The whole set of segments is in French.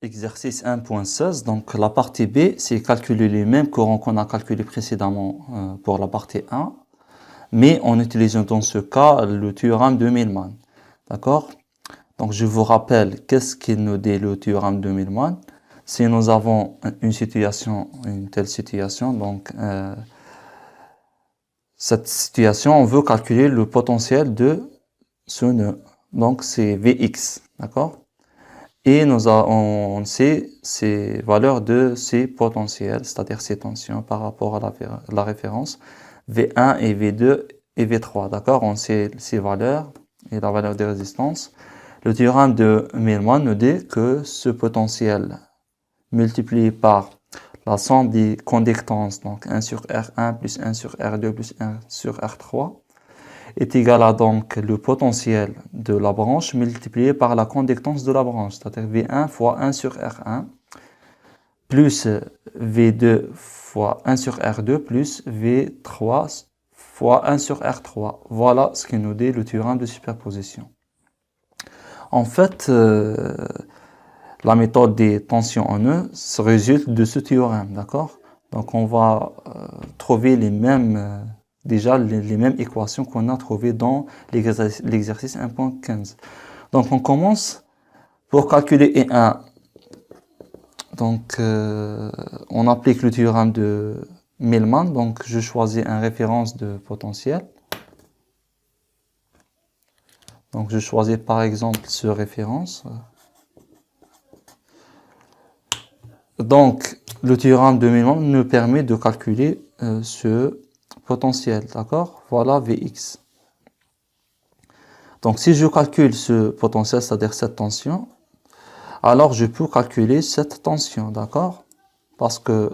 Exercice 1.16, donc la partie B, c'est calculer les mêmes courants qu'on a calculés précédemment pour la partie 1, mais en utilisant dans ce cas le théorème de Millman. D'accord? Donc je vous rappelle, qu'est-ce qu'il nous dit le théorème de Millman? Si nous avons une telle situation, donc cette situation, on veut calculer le potentiel de ce nœud. Donc c'est Vx, d'accord? Et on sait ces valeurs de ces potentiels, c'est-à-dire ces tensions par rapport à la référence V1 et V2 et V3. D'accord? On sait ces valeurs et la valeur des résistances. Le théorème de Millman nous dit que ce potentiel multiplié par la somme des conductances, donc 1 sur R1 plus 1 sur R2 plus 1 sur R3, est égal à donc le potentiel de la branche multiplié par la conductance de la branche, c'est-à-dire V1 fois 1 sur R1 plus V2 fois 1 sur R2 plus V3 fois 1 sur R3. Voilà ce qui nous dit le théorème de superposition. En fait, la méthode des tensions en E résulte de ce théorème, d'accord? Donc on va trouver les mêmes déjà les mêmes équations qu'on a trouvées dans l'exercice 1.15. Donc on commence pour calculer E1. Donc on applique le théorème de Millman. Donc je choisis une référence de potentiel. Donc je choisis par exemple ce référence. Donc le théorème de Millman nous permet de calculer ce potentiel, d'accord? Voilà Vx. Donc si je calcule ce potentiel, c'est-à-dire cette tension, alors je peux calculer cette tension, d'accord? Parce que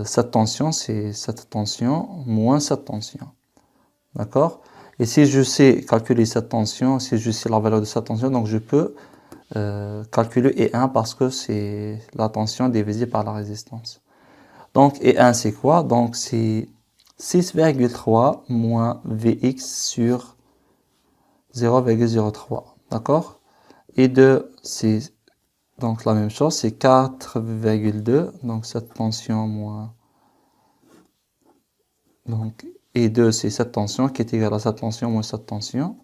cette tension, c'est cette tension moins cette tension, d'accord? Et si je sais calculer cette tension, si je sais la valeur de cette tension, donc je peux calculer E1 parce que c'est la tension divisée par la résistance. Donc E1 c'est quoi? Donc c'est 6,3 moins Vx sur 0,03, d'accord? Et 2 c'est donc la même chose, c'est 4,2, donc cette tension moins, donc et 2 c'est cette tension qui est égale à cette tension moins cette tension,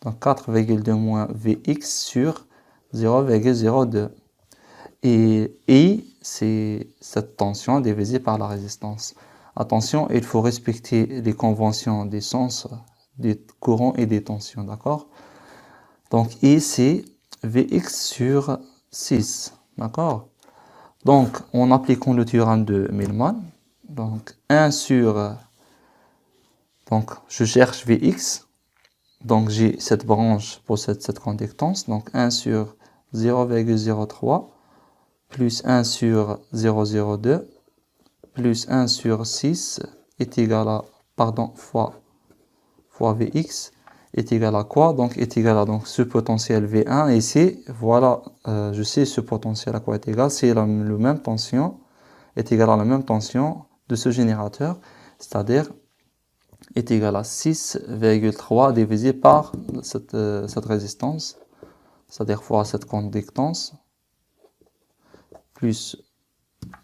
donc 4,2 moins Vx sur 0,02. Et I, c'est cette tension divisée par la résistance. Attention, il faut respecter les conventions des sens, des courants et des tensions, d'accord? Donc I, c'est Vx sur 6, d'accord? Donc, en appliquant le théorème de Millman, donc 1 sur, donc je cherche Vx, donc j'ai cette branche possède cette conductance, donc 1 sur 0,03 plus 1 sur 0,02 plus 1 sur 6 est égal à, pardon, fois Vx est égal à quoi? Donc est égal à donc, ce potentiel V1 et ici, voilà, je sais ce potentiel à quoi est égal, c'est la même tension, est égal à la même tension de ce générateur, c'est-à-dire est égal à 6,3 divisé par cette résistance, c'est-à-dire fois cette conductance, plus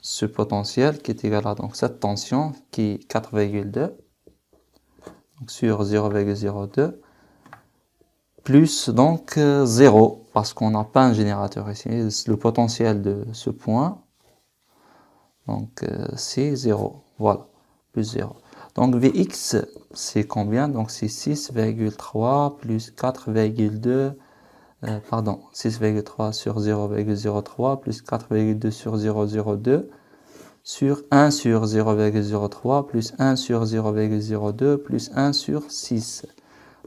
ce potentiel qui est égal à donc, cette tension qui est 4,2 sur 0,02 plus donc 0 parce qu'on n'a pas un générateur ici. Le potentiel de ce point, donc c'est 0. Voilà, plus 0. Donc Vx, c'est combien? Donc c'est 6,3 plus 4,2, pardon, 6,3 sur 0,03 plus 4,2 sur 0,02 sur 1 sur 0,03 plus 1 sur 0,02 plus 1 sur 6.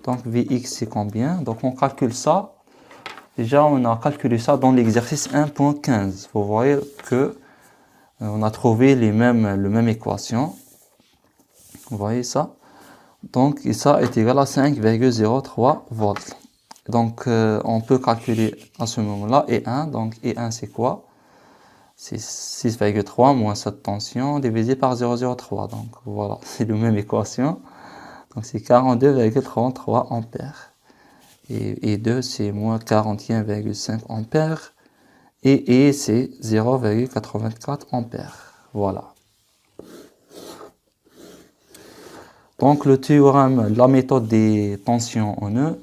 Donc Vx c'est combien? Donc on calcule ça. Déjà on a calculé ça dans l'exercice 1.15. Vous voyez que on a trouvé le même équation. Vous voyez ça? Donc et ça est égal à 5,03 volts. Donc on peut calculer à ce moment-là E1. Donc E1 c'est quoi? C'est 6,3 moins cette tension divisé par 0,03. Donc voilà, c'est la même équation. Donc c'est 42,33 ampères. Et 2 c'est moins 41,5 ampères. et E, c'est 0,84 ampères. Voilà. Donc, le théorème de la méthode des tensions en E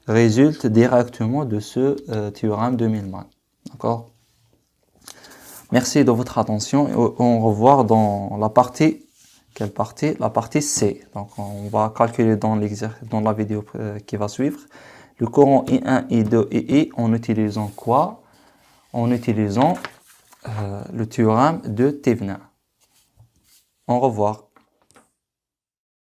résulte directement de ce théorème de Millman. D'accord? Merci de votre attention et on revoit dans la partie, quelle partie? La partie C. Donc, on va calculer dans la vidéo qui va suivre le courant I1, I2 et I en utilisant quoi? En utilisant le théorème de Thevenin. Au revoir.